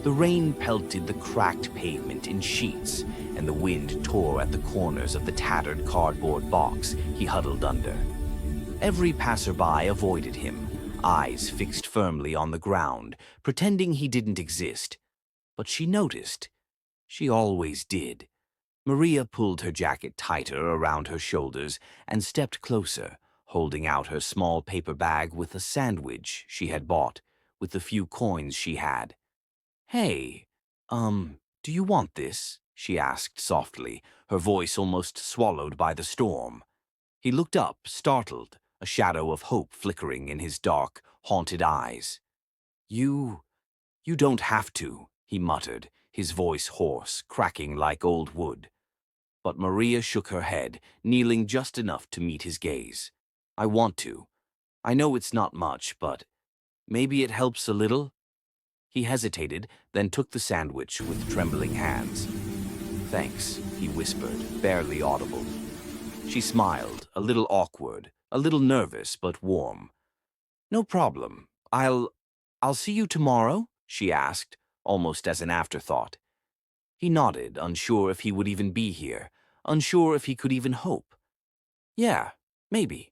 The rain pelted the cracked pavement in sheets, and the wind tore at the corners of the tattered cardboard box he huddled under. Every passerby avoided him, eyes fixed firmly on the ground, pretending he didn't exist. But she noticed. She always did. Maria pulled her jacket tighter around her shoulders and stepped closer, holding out her small paper bag with a sandwich she had bought, with the few coins she had. "Hey, do you want this?" she asked softly, her voice almost swallowed by the storm. He looked up, startled, a shadow of hope flickering in his dark, haunted eyes. You don't have to," he muttered, his voice hoarse, cracking like old wood. But Maria shook her head, kneeling just enough to meet his gaze. "I want to. I know it's not much, but maybe it helps a little." He hesitated, then took the sandwich with trembling hands. "Thanks," he whispered, barely audible. She smiled, a little awkward, a little nervous but warm. "No problem. I'll see you tomorrow?" she asked, almost as an afterthought. He nodded, unsure if he would even be here, unsure if he could even hope. "Yeah, maybe."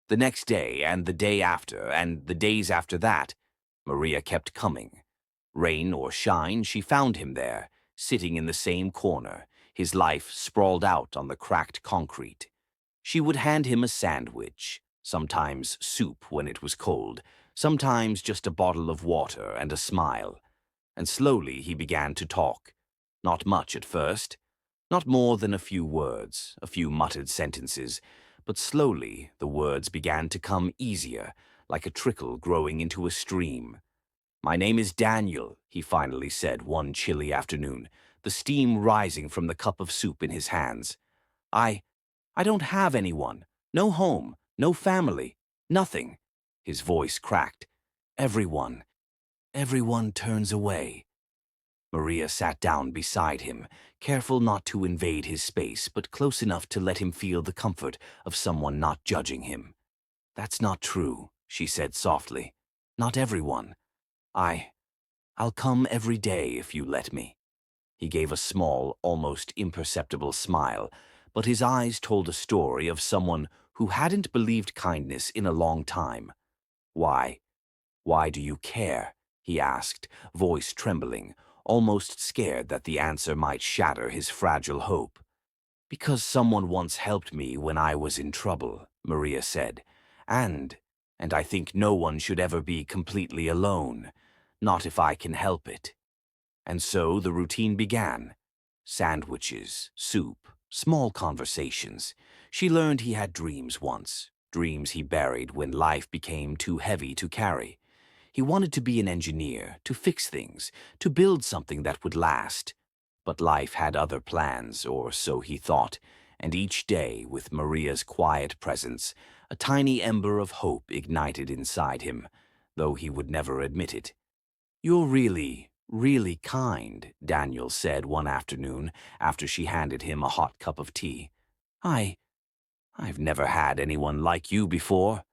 The next day, and the day after, and the days after that, Maria kept coming. Rain or shine, she found him there, sitting in the same corner, his life sprawled out on the cracked concrete. She would hand him a sandwich, sometimes soup when it was cold, sometimes just a bottle of water and a smile. And slowly he began to talk. Not much at first, not more than a few words, a few muttered sentences, but slowly the words began to come easier, like a trickle growing into a stream. "My name is Daniel," he finally said one chilly afternoon, the steam rising from the cup of soup in his hands. I don't have anyone, no home, no family, nothing." His voice cracked. Everyone turns away." Maria sat down beside him, careful not to invade his space, but close enough to let him feel the comfort of someone not judging him. "That's not true," she said softly. "Not everyone. I'll come every day if you let me." He gave a small, almost imperceptible smile, but his eyes told a story of someone who hadn't believed kindness in a long time. "Why? Why do you care?" he asked, voice trembling, almost scared that the answer might shatter his fragile hope. "Because someone once helped me when I was in trouble," Maria said, and I think no one should ever be completely alone, not if I can help it." And so the routine began. Sandwiches, soup, small conversations. She learned he had dreams once, dreams he buried when life became too heavy to carry. He wanted to be an engineer, to fix things, to build something that would last. But life had other plans, or so he thought, and each day, with Maria's quiet presence, a tiny ember of hope ignited inside him, though he would never admit it. "You're really, really kind," Daniel said one afternoon after she handed him a hot cup of tea. I've never had anyone like you before."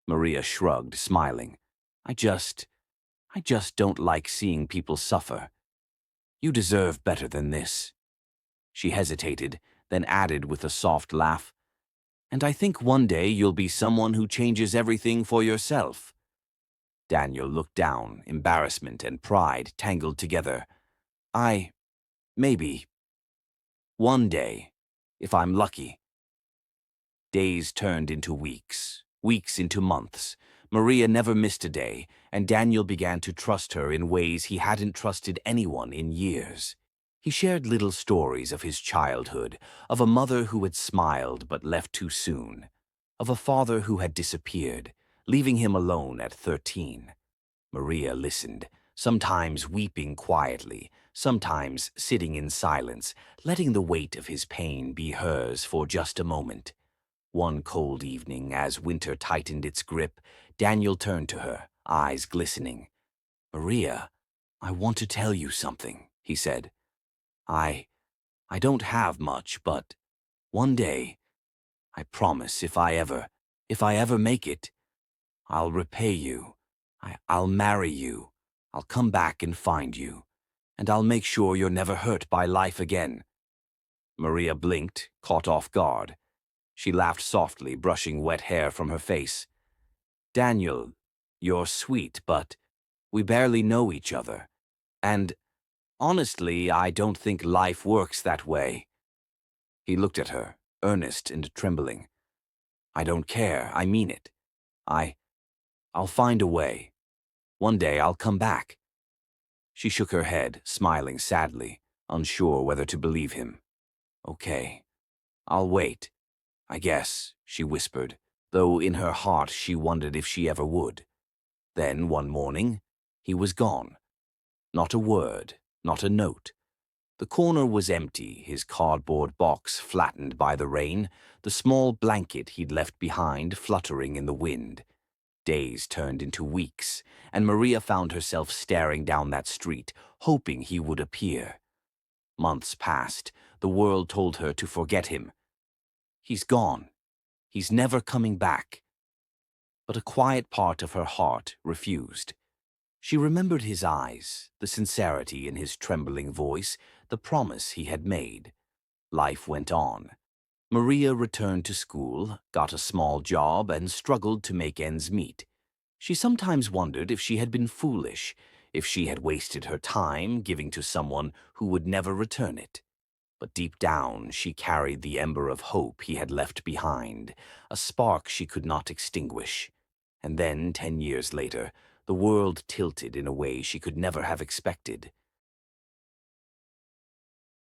Maria shrugged, smiling. I just don't like seeing people suffer. You deserve better than this." She hesitated, then added with a soft laugh, "And I think one day you'll be someone who changes everything for yourself." Daniel looked down, embarrassment and pride tangled together. Maybe. One day, if I'm lucky." Days turned into weeks, weeks into months. Maria never missed a day, and Daniel began to trust her in ways he hadn't trusted anyone in years. He shared little stories of his childhood, of a mother who had smiled but left too soon, of a father who had disappeared, leaving him alone at 13. Maria listened, sometimes weeping quietly, sometimes sitting in silence, letting the weight of his pain be hers for just a moment. One cold evening, as winter tightened its grip, Daniel turned to her, eyes glistening. "Maria, I want to tell you something," he said. I don't have much, but one day, I promise if I ever make it, I'll repay you. I'll marry you. I'll come back and find you, and I'll make sure you're never hurt by life again." Maria blinked, caught off guard. She laughed softly, brushing wet hair from her face. "Daniel, you're sweet, but we barely know each other. And honestly, I don't think life works that way." He looked at her, earnest and trembling. "I don't care. I mean it. I'll find a way. One day I'll come back." She shook her head, smiling sadly, unsure whether to believe him. "Okay, I'll wait, I guess," she whispered, though in her heart she wondered if she ever would. Then, one morning, he was gone. Not a word, not a note. The corner was empty, his cardboard box flattened by the rain, the small blanket he'd left behind fluttering in the wind. Days turned into weeks, and Maria found herself staring down that street, hoping he would appear. Months passed. The world told her to forget him. He's gone. He's never coming back. But a quiet part of her heart refused. She remembered his eyes, the sincerity in his trembling voice, the promise he had made. Life went on. Maria returned to school, got a small job, and struggled to make ends meet. She sometimes wondered if she had been foolish, if she had wasted her time giving to someone who would never return it. But deep down she carried the ember of hope he had left behind, a spark she could not extinguish. And then, 10 years later, the world tilted in a way she could never have expected.